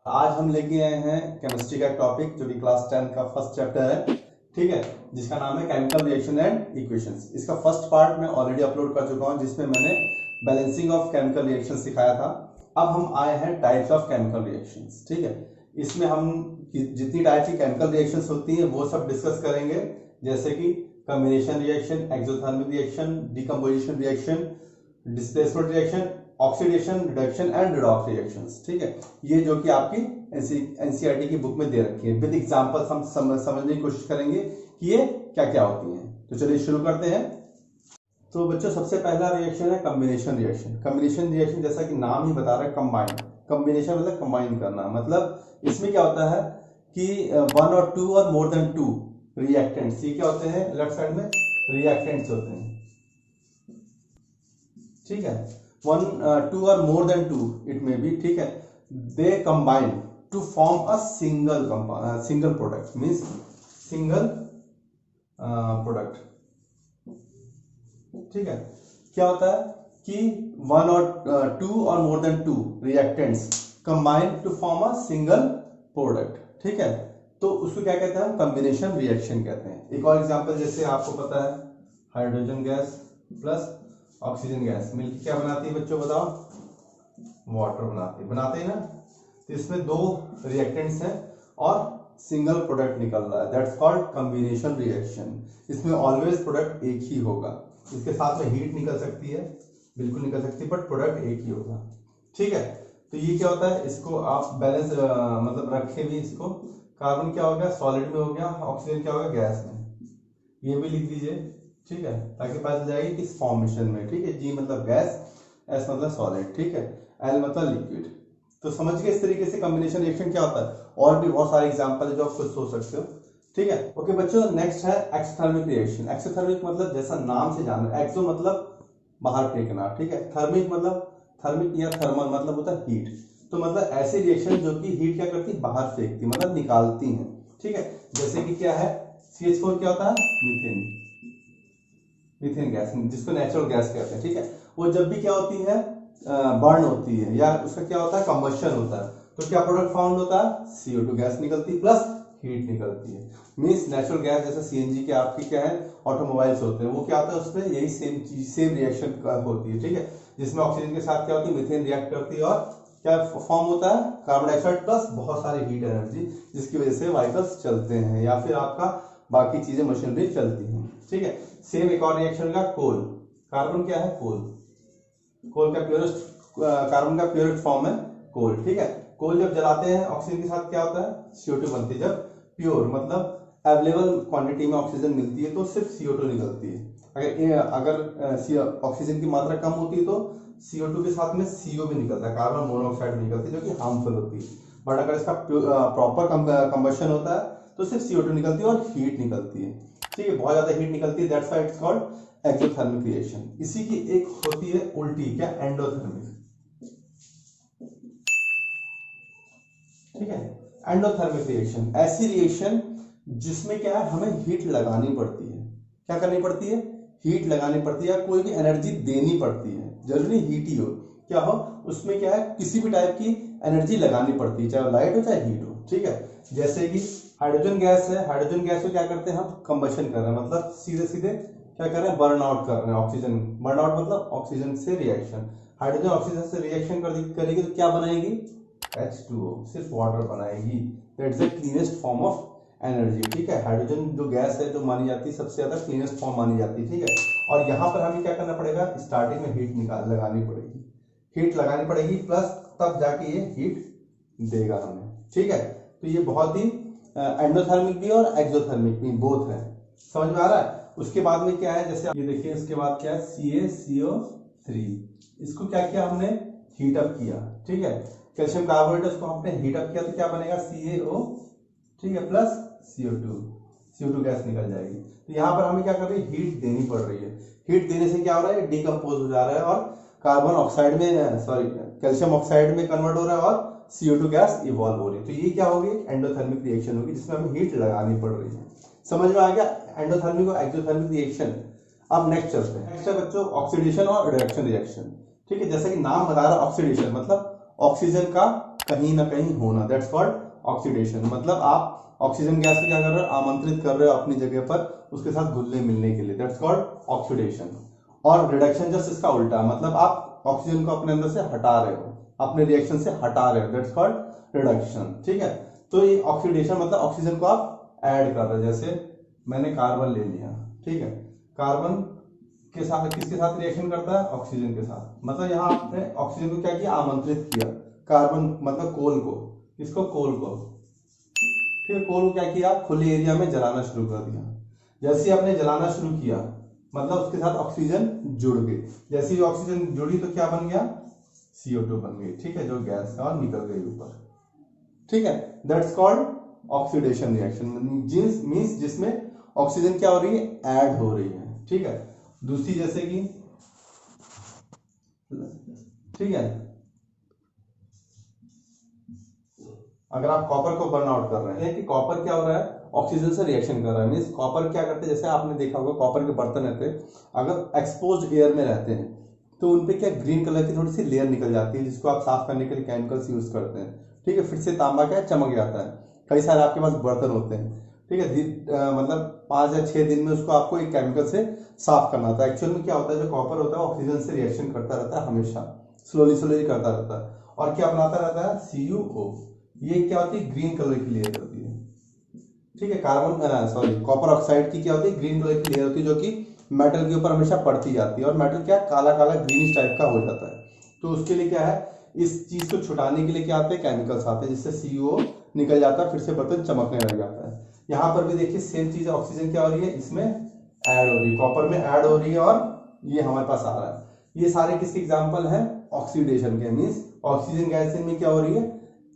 आज हम लेके आए हैं केमिस्ट्री का टॉपिक जो कि क्लास 10 का फर्स्ट चैप्टर है, ठीक है, जिसका नाम है केमिकल रिएक्शन एंड इक्वेशंस। इसका फर्स्ट पार्ट मैं ऑलरेडी अपलोड कर चुका हूं, जिसमें मैंने बैलेंसिंग ऑफ केमिकल रिएक्शन सिखाया था। अब हम आए हैं टाइप्स ऑफ केमिकल रिएक्शंस, ठीक है। इसमें हम जितनी टाइप की केमिकल रिएक्शंस होती हैं वो सब डिस्कस करेंगे, जैसे कि combination reaction, exothermic reaction, decomposition reaction, displacement reaction, oxidation, reduction and redox reactions, ठीक है। ये जो कि आपकी एनसीईआरटी की बुक में दे रखी है। विद एग्जांपल्स हम समझने की कोशिश करेंगे कि ये क्या क्या होती हैं। तो चलिए शुरू करते हैं। तो बच्चों सबसे पहला रिएक्शन है कॉम्बिनेशन रिएक्शन। कॉम्बिनेशन रिएक्शन जैसा कि नाम ही बता रहा है, कंबाइन। कॉम्बिनेशन मतलब कंबाइन करना, मतलब इसमें क्या होता है कि वन और टू और मोर देन टू रिएक्टेंट्स, ये क्या होते हैं, लेफ्ट साइड में रिएक्टेंट्स होते हैं, ठीक है। वन टू और more than two it may be, ठीक है, they combine to form a single product, means single product, ठीक है। क्या होता है कि वन और टू और more than two reactants combine to form a single product, ठीक है। तो उसको क्या कहते हैं हम, कॉम्बिनेशन रिएक्शन कहते हैं। एक और एग्जांपल, जैसे आपको पता है hydrogen gas plus oxygen gas मिलकर क्या बनाती है बच्चों, बताओ, वाटर बनाते हैं ना। तो इसमें दो रिएक्टेंट्स हैं और सिंगल प्रोडक्ट निकल रहा है, दैट्स कॉल्ड कॉम्बिनेशन रिएक्शन। इसमें ऑलवेज प्रोडक्ट एक ही होगा, इसके साथ में हीट निकल सकती है, बिल्कुल निकल सकती है, बट प्रोडक्ट एक ही होगा, ठीक है। तो ये क्या होता है, इसको आप बैलेंस मतलब रखे भी, इसको कार्बन क्या हो गया सॉलिड में हो गया, ऑक्सीजन क्या हो गया गैस में, ये भी लिख दीजिए, ठीक है, ताकि पता चल जाएगी किस फॉर्मेशन में, ठीक है। जी मतलब गैस, एस मतलब सॉलिड, ठीक है, एल मतलब लिक्विड। तो समझ गए इस तरीके से कॉम्बिनेशन रिएक्शन क्या होता है। और भी बहुत सारे एग्जांपल है जो आप खुद सोच सकते हो, ठीक है। ओके बच्चों, नेक्स्ट है एक्सोथर्मिक रिएक्शन। एक्सोथर्मिक मतलब जैसा नाम से जान रहे, एक्सो मतलब बाहर फेंकना, ठीक है। थर्मिक मतलब थर्मिक या थर्मल मतलब होता है हीट। तो मतलब ऐसे रिएक्शन जो कि हीट क्या करती है, बाहर फेंकती, मतलब निकालती हैं, ठीक है। जैसे कि क्या है, CH4 क्या होता है, मीथेन गैस, जिसको नेचुरल गैस कहते हैं, ठीक है। वो जब भी क्या होती है, बर्न होती है या उसका क्या होता है, कंबशन होता है, तो क्या प्रोडक्ट फाउंड होता है, CO2 गैस निकलती है प्लस हीट निकलती है। मीन्स नेचुरल गैस जैसे CNG के आपकी क्या है ऑटोमोबाइल्स होते हैं, वो क्या होता है उसमें यही सेम चीज, सेम रिएक्शन होती है, ठीक है। जिसमें ऑक्सीजन के साथ क्या होती है, मीथेन रिएक्ट करती है और क्या फॉर्म होता है, कार्बन डाइऑक्साइड प्लस बहुत सारी हीट एनर्जी, जिसकी वजह से व्हीकल्स चलते हैं या फिर आपका बाकी चीजें मशीनरी चलती हैं, ठीक है। सेम एक और रिएक्शन का कोल, कार्बन क्या है, कोल का प्योरेस्ट, कार्बन का प्योरेस्ट फॉर्म है कोल, ठीक है। कोल जब जलाते हैं ऑक्सीजन के साथ क्या होता है, CO2 बनती है। जब प्योर मतलब अवेलेबल क्वांटिटी में ऑक्सीजन मिलती है तो सिर्फ CO2 निकलती है। अगर ऑक्सीजन की मात्रा कम होती है तो CO2 के साथ में CO भी निकलता है, कार्बन मोनोऑक्साइड भी निकलती है, जो कि हार्मफुल होती है। बट अगर इसका प्रॉपर कंबशन होता है तो सिर्फ CO2 निकलती है और हीट निकलती है, ठीक है, बहुत ज्यादा हीट निकलती है, that's why it's called exothermic reaction. इसी की एक होती है उल्टी, क्या, एंडोथर्मिक, ठीक है। एंडोथर्मिक रिएक्शन ऐसी रिएक्शन जिसमें क्या है, हमें हीट लगानी पड़ती है। क्या करनी पड़ती है, हीट लगानी पड़ती है, कोई भी एनर्जी देनी पड़ती है, जरूरी हीट ही हो, क्या हो उसमें क्या है, किसी भी टाइप की एनर्जी लगानी पड़ती है, चाहे लाइट हो चाहे हीट हो, ठीक है। जैसे कि हाइड्रोजन गैस है, हाइड्रोजन गैस को क्या करते हैं हम, कंबशन कर रहे हैं, मतलब सीधे सीधे क्या कर रहे हैं, बर्न आउट कर रहे हैं ऑक्सीजन। बर्न आउट मतलब ऑक्सीजन से रिएक्शन, हाइड्रोजन ऑक्सीजन से रिएक्शन करेगी तो क्या बनाएगी, H2O, सिर्फ वाटर बनाएगी। That's the cleanest form of energy, ठीक है। हाइड्रोजन जो गैस है जो मानी जाती है सबसे ज्यादा क्लीनेस्ट फॉर्म मानी जाती है, ठीक है। और यहाँ पर हमें क्या करना पड़ेगा, स्टार्टिंग में हीट लगानी पड़ेगी, हीट लगानी पड़ेगी प्लस तब जाके ये हीट देगा हमें, ठीक है। तो ये बहुत ही एंडोथर्मिक भी और एक्सोथर्मिक भी बोथ है, समझ में आ रहा है। उसके बाद में क्या है, जैसे ये देखिए, इसके बाद क्या है, CaCO3, इसको क्या किया हमने, हीट अप किया, ठीक है। कैल्शियम कार्बोनेट उसको हमने हीट अप किया तो क्या बनेगा, CaO, ठीक है, प्लस CO2 गैस निकल जाएगी। तो यहाँ पर हमें क्या कर रही है, हीट देनी पड़ रही है। हीट देने से क्या हो रहा है, डिकम्पोज हो जा रहा है और कार्बन ऑक्साइड में, सॉरी, कैल्शियम ऑक्साइड में कन्वर्ट हो रहा है और CO2 गैस इवॉल्व हो रही है। तो ये क्या होगी, एंडोथर्मिक रिएक्शन होगी, जिसमें हमें हीट लगानी पड़ रही है। समझ में आ गया एंडोथर्मिक और एक्सोथर्मिक रिएक्शन। अब नेक्स्ट चलते हैं, नेक्स्ट है बच्चों ऑक्सीडेशन और रिडक्शन रिएक्शन, ठीक है। जैसा कि नाम बता रहा है ऑक्सीडेशन मतलब ऑक्सीजन का कहीं ना कहीं होना, दैट्स कॉल्ड ऑक्सीडेशन। मतलब आप ऑक्सीजन गैस को क्या कर रहे हो, आमंत्रित कर रहे हो अपनी जगह पर उसके साथ घुलने मिलने के लिए, दैट्स कॉल्ड ऑक्सीडेशन। और रिडक्शन जस्ट इसका उल्टा, मतलब आप ऑक्सीजन को अपने अंदर से हटा रहे हो, अपने रिएक्शन से हटा रहे हो, दैट्स कॉल्ड रिडक्शन। ठीक है, तो ये ऑक्सीडेशन मतलब ऑक्सीजन को आप ऐड कर रहे हो। जैसे मैंने कार्बन ले लिया, ठीक है, कार्बन के साथ किसके साथ रिएक्शन करता है, ऑक्सीजन के साथ। मतलब यहाँ आपने ऑक्सीजन को क्या किया, आमंत्रित किया, कार्बन मतलब कोल को, इसको कोल को, ठीक है, कोल को क्या किया, खुले एरिया में जलाना शुरू कर दिया। जैसे ही आपने जलाना शुरू किया मतलब उसके साथ ऑक्सीजन जुड़ गई, जैसे ही ऑक्सीजन जुड़ी तो क्या बन गया, CO2 बन गई, ठीक है, जो गैस है और निकल गई ऊपर, ठीक है, that's called oxidation reaction. Means जिसमें ऑक्सीजन क्या हो रही है, ऐड हो रही है, ठीक है। दूसरी जैसे कि, ठीक है, अगर आप कॉपर को बर्न आउट कर रहे हैं कि कॉपर क्या हो रहा है, ऑक्सीजन से रिएक्शन कर रहा है। मींस कॉपर क्या करते हैं, जैसे आपने देखा होगा कॉपर के बर्तन रहते हैं, अगर एक्सपोज्ड एयर में रहते हैं तो उनपे क्या ग्रीन कलर की थोड़ी सी लेयर निकल जाती है, जिसको आप साफ करने के लिए केमिकल्स यूज करते हैं, ठीक है। फिर से तांबा क्या चमक जाता है। कई सारे आपके पास बर्तन होते हैं, ठीक है, मतलब 5 या 6 दिन में उसको आपको एक केमिकल से साफ करना होता है। एक्चुअल में क्या होता है, जो कॉपर होता है ऑक्सीजन से रिएक्शन करता रहता है, हमेशा स्लोली स्लोली करता रहता है, और क्या बनाता रहता है, CuO। ये क्या होती है, ग्रीन कलर की लेयर होती है, ठीक है। कॉपर ऑक्साइड की क्या होती है, ग्रीन कलर की लेयर होती है, जो कि मेटल के ऊपर हमेशा पड़ती जाती है, और मेटल क्या काला काला ग्रीनिश टाइप का हो जाता है। तो उसके लिए क्या है, इस चीज को छुटाने के लिए क्या आते हैं, केमिकल्स आते हैं, जिससे CuO निकल जाता है, फिर से बर्तन चमकने लग जाता है। यहाँ पर भी देखिए सेम चीज, ऑक्सीजन क्या हो रही है, इसमें ऐड हो रही है, कॉपर में ऐड हो रही है, और ये हमारे पास आ रहा है। ये सारे किसके एग्जाम्पल है, ऑक्सीडेशन के। मीन्स ऑक्सीजन गैस में क्या हो रही है,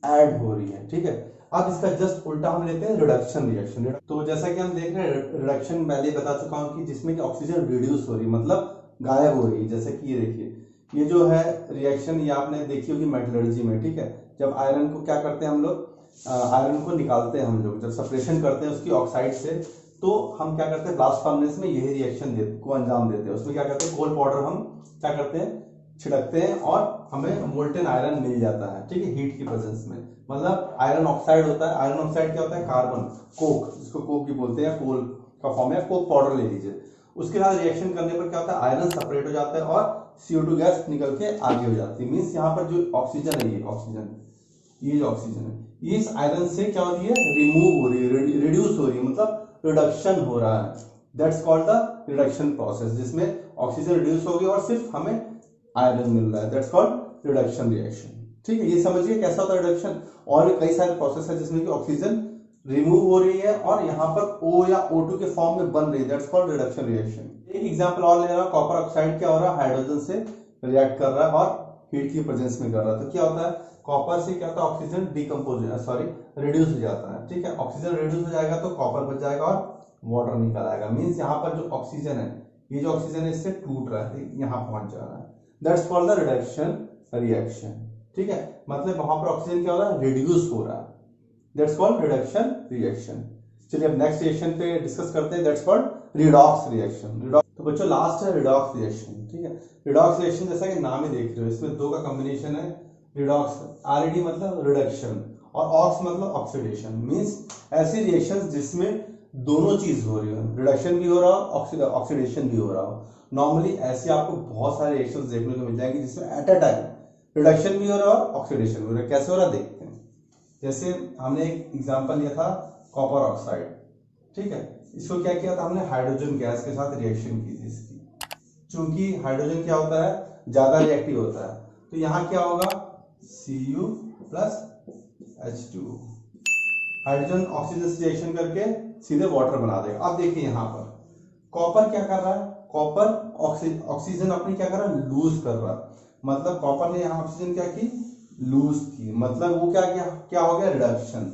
ऐड हो रही है, ठीक है। अब इसका जस्ट उल्टा हम लेते हैं रिडक्शन रिएक्शन। तो जैसा कि हम देख रहे हैं, रिडक्शन पहले बता चुका हूं कि जिसमें कि ऑक्सीजन रिड्यूस हो रही है, मतलब गायब हो रही है। जैसे कि ये देखिए, ये जो है रिएक्शन, ये आपने देखी होगी मेटलर्जी में, ठीक है। जब आयरन को क्या करते हैं हम लोग, आयरन को निकालते हैं हम लोग, जब सेपरेशन करते हैं उसकी ऑक्साइड से, तो हम क्या करते हैं, ब्लास्ट फर्नेस में यही रिएक्शन को अंजाम देते हैं। उसमें क्या करते हैं, कोल पाउडर हम क्या करते हैं, छिड़कते हैं, और हमें मोल्टेन आयरन मिल जाता है, ठीक है, हीट की प्रेजेंस में। मतलब आयरन ऑक्साइड होता है, आयरन ऑक्साइड क्या होता है, कार्बन, कोक, जिसको कोक भी बोलते हैं, कोल का फॉर्म है, कोक पाउडर ले लीजिए। उसके साथ रिएक्शन करने पर क्या होता है, आयरन सेपरेट हो जाता है और CO2 गैस निकल के आगे हो जाती है। मीन्स यहाँ पर जो ऑक्सीजन है, ये ऑक्सीजन, ये जो ऑक्सीजन है, ये इस आयरन से क्या हो रही है, रिमूव हो रही है, रिड्यूस हो रही है, मतलब रिडक्शन हो रहा है। That's called the reduction process, जिसमें ऑक्सीजन रिड्यूस हो गई और सिर्फ हमें आयरन मिल रहा है, दैट्स कॉल्ड रिडक्शन रिएक्शन, ठीक है। ये समझिए कैसा होता है रिडक्शन। और भी कई सारे प्रोसेस है जिसमें कि ऑक्सीजन रिमूव हो रही है और यहाँ पर O या O2 के फॉर्म में बन रही है, दैट्स कॉल्ड रिडक्शन रिएक्शन। एक एग्जांपल और ले रहा हूं, कॉपर ऑक्साइड क्या हो रहा है, हाइड्रोजन से रिएक्ट कर रहा है और हीट की प्रेजेंस में कर रहा है। तो क्या होता है, कॉपर से क्या होता है, ऑक्सीजन रिड्यूस हो जाता है, ठीक है। ऑक्सीजन रिड्यूस हो जाएगा तो कॉपर बच जाएगा और वाटर निकल आएगा। मीन्स यहाँ पर जो ऑक्सीजन है, ये जो ऑक्सीजन है इससे टूट रहा है, यहाँ पहुंच जा रहा है, that's called the reduction reaction, ठीक है। मतलब वहां पर ऑक्सीजन क्या हो रहा है, रिड्यूस हो रहा है, दैट्स कॉल्ड रिडक्शन रिएक्शन। चलिए अब नेक्स्ट रिएक्शन पे डिस्कस करते हैं, दैट्स कॉल्ड रिडॉक्स रिएक्शन। तो बच्चों लास्ट है रिडॉक्स रिएक्शन, ठीक है। रिडॉक्स रिएक्शन जैसा कि नाम ही देख रहे हो, इसमें दो का कॉम्बिनेशन है, रिडॉक्स, RED मतलब रिडक्शन और ऑक्स मतलब ऑक्सीडेशन। मींस ऐसी रिएक्शंस जिसमें दोनों चीज हो रही हो, रिडक्शन भी हो रहा हो, ऑक्सीडेशन भी हो रहा हो। नॉर्मली ऐसे आपको बहुत सारे रिएक्शंस देखने को मिल जाएंगे जिसमें एट अ टाइम रिडक्शन भी हो रहा है और ऑक्सीडेशन भी हो रहा है। कैसे हो रहा है देखते हैं। जैसे हमने एक एग्जांपल लिया था कॉपर ऑक्साइड, ठीक है। इसको क्या किया था हमने, हाइड्रोजन गैस के साथ रिएक्शन की थी इसकी। चूंकि हाइड्रोजन क्या होता है, ज्यादा रिएक्टिव होता है, तो यहाँ क्या होगा, Cu plus H2O। Hydrogen oxygen से रिएक्शन करके सीधे वाटर बना देगा। अब देखिए यहाँ पर कॉपर क्या कर रहा है, कॉपर ऑक्सीजन अपनी क्या कर रहा है, लूज कर रहा है। मतलब कॉपर ने यहाँ ऑक्सीजन क्या की, लूज की, मतलब वो क्या हो गया, रिडक्शन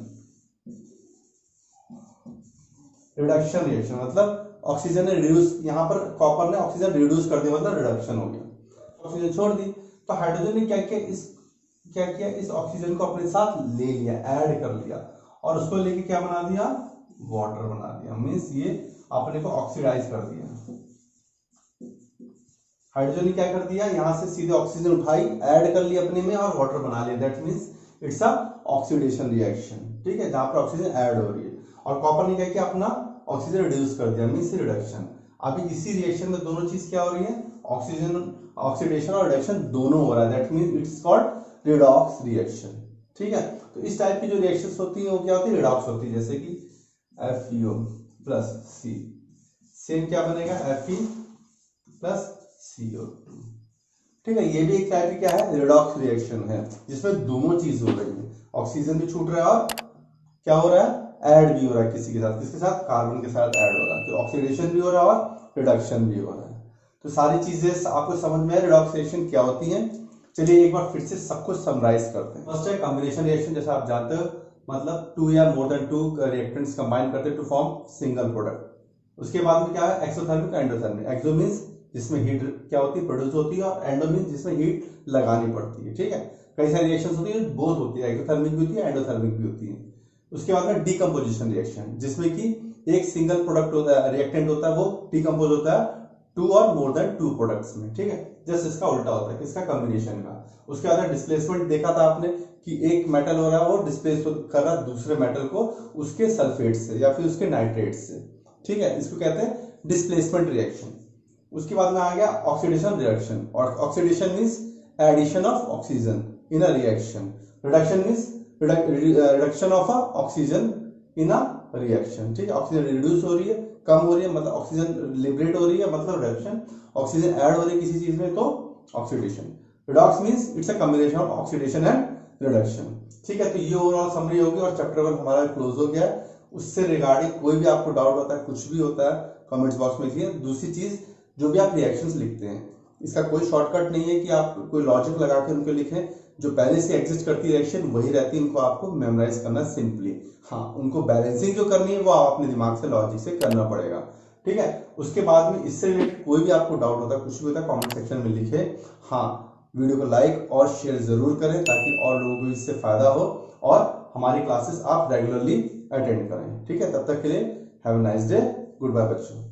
रिएक्शन। मतलब ऑक्सीजन ने रिड्यूस, यहाँ पर कॉपर ने ऑक्सीजन रिड्यूस कर दिया, मतलब रिडक्शन हो गया, ऑक्सीजन छोड़ दी। तो हाइड्रोजन ने क्या किया, इस ऑक्सीजन को अपने साथ ले लिया, ऐड कर लिया, और उसको लेके क्या बना दिया, वाटर बना दिया। मीन्स ये अपने को ऑक्सीडाइज कर दिया। हाइड्रोजन ने क्या कर दिया, यहां से सीधे ऑक्सीजन उठाई, ऐड कर लिया अपने में और वाटर बना लिया। That means it's a oxidation reaction, ठीक है, जहां पर ऑक्सीजन ऐड हो रही है। और कॉपर ने क्या किया, अपना ऑक्सीजन रिड्यूस कर दिया, मींस रिडक्शन। अभी इसी रिएक्शन में दोनों चीज क्या हो रही है, ऑक्सीजन ऑक्सीडेशन और रिडक्शन दोनों हो रहा है, that means it's called redox reaction, ठीक है। तो इस टाइप की जो रिएक्शंस होती है वो क्या होती है, रिडॉक्स होती है, जैसे कि FeO प्लस C, सेम क्या बनेगा, Fe प्लस CO2, ठीक है। ये भी एक टाइप की क्या है, रिडॉक्स रिएक्शन है, जिसमें दोनों चीज हो रही है, ऑक्सीजन भी छूट रहा है और क्या हो रहा है, ऐड भी हो रहा है किसी के साथ, किसके साथ, कार्बन के साथ ऐड हो रहा है, तो ऑक्सीडेशन भी हो रहा है और रिडक्शन भी हो रहा है। तो सारी चीजें आपको समझ में है रिडॉक्स रिएक्शन क्या होती है। चलिए एक बार फिर से सब कुछ समराइज करते हैं। फर्स्ट है कॉम्बिनेशन रिएक्शन, जैसा आप जानते हो, मतलब 2 या मोर देन 2 रिएक्टेंट्स कंबाइन करते हैं टू फॉर्म सिंगल प्रोडक्ट। उसके बाद में क्या है, एक्सोथर्मिक एंडोथर्मिक। एक्सो मींस जिसमें हीट क्या होती है, प्रोड्यूस होती है, और एंडो मींस जिसमें हीट लगानी पड़ती है, ठीक है। कई सारी रिएक्शंस होती है, बोथ होती है, एक्सोथर्मिक भी होती है, एंडोथर्मिक भी होती है। उसके बाद में डीकंपोजिशन रिएक्शन, जिसमें कि एक सिंगल प्रोडक्ट होता है, रिएक्टेंट होता है, वो डीकंपोज होता है 2 और मोर देन 2 प्रोडक्ट्स में, ठीक है। जस्ट इसका उल्टा होता है, किसका, कॉम्बिनेशन का। उसके बाद डिस्प्लेसमेंट देखा था आपने कि एक मेटल हो रहा है, वो डिस्प्लेस कर रहा है दूसरे मेटल को उसके सल्फेट से या फिर उसके नाइट्रेट से, ठीक है। इसको कहते हैं डिस्प्लेसमेंट रिएक्शन। उसके बाद में आ गया ऑक्सीडेशन रिएक्शन, और oxidation means addition of oxygen in a reaction. Reduction means reduction of oxygen in a reaction, ठीक है। ऑक्सीजन रिड्यूस हो रही है, कम हो रही है, मतलब ऑक्सीजन लिबरेट हो रही है, मतलब रिडक्शन। ऑक्सीजन ऐड हो रही है किसी चीज में, तो oxidation. Redox means it's a combination of oxidation and reduction, ठीक है। तो ये ओवरऑल समरी होगी और चैप्टर 1 हमारा क्लोज हो गया है। उससे रिगार्डिंग कोई भी आपको डाउट होता है, कुछ भी होता है, कमेंट्स बॉक्स में लिखिए। दूसरी चीज, जो भी आप रिएक्शंस लिखते हैं, इसका कोई शॉर्टकट नहीं है कि आप कोई लॉजिक लगा के उनको लिखें। जो पहले से एग्जिस्ट करती है रिएक्शन वही रहती है, उनको आपको मेमोराइज करना सिंपली। हाँ, उनको बैलेंसिंग जो करनी है वो आप अपने दिमाग से लॉजिक से करना पड़ेगा, ठीक है। उसके बाद में इससे रिलेटेड कोई भी आपको डाउट होता है, कुछ भी होता है, कमेंट सेक्शन में लिखे। हाँ, वीडियो को लाइक और शेयर जरूर करें ताकि और लोगों को इससे फायदा हो, और हमारी क्लासेस आप रेगुलरली अटेंड करें, ठीक है। तब तक के लिए have a nice day, goodbye बच्चों।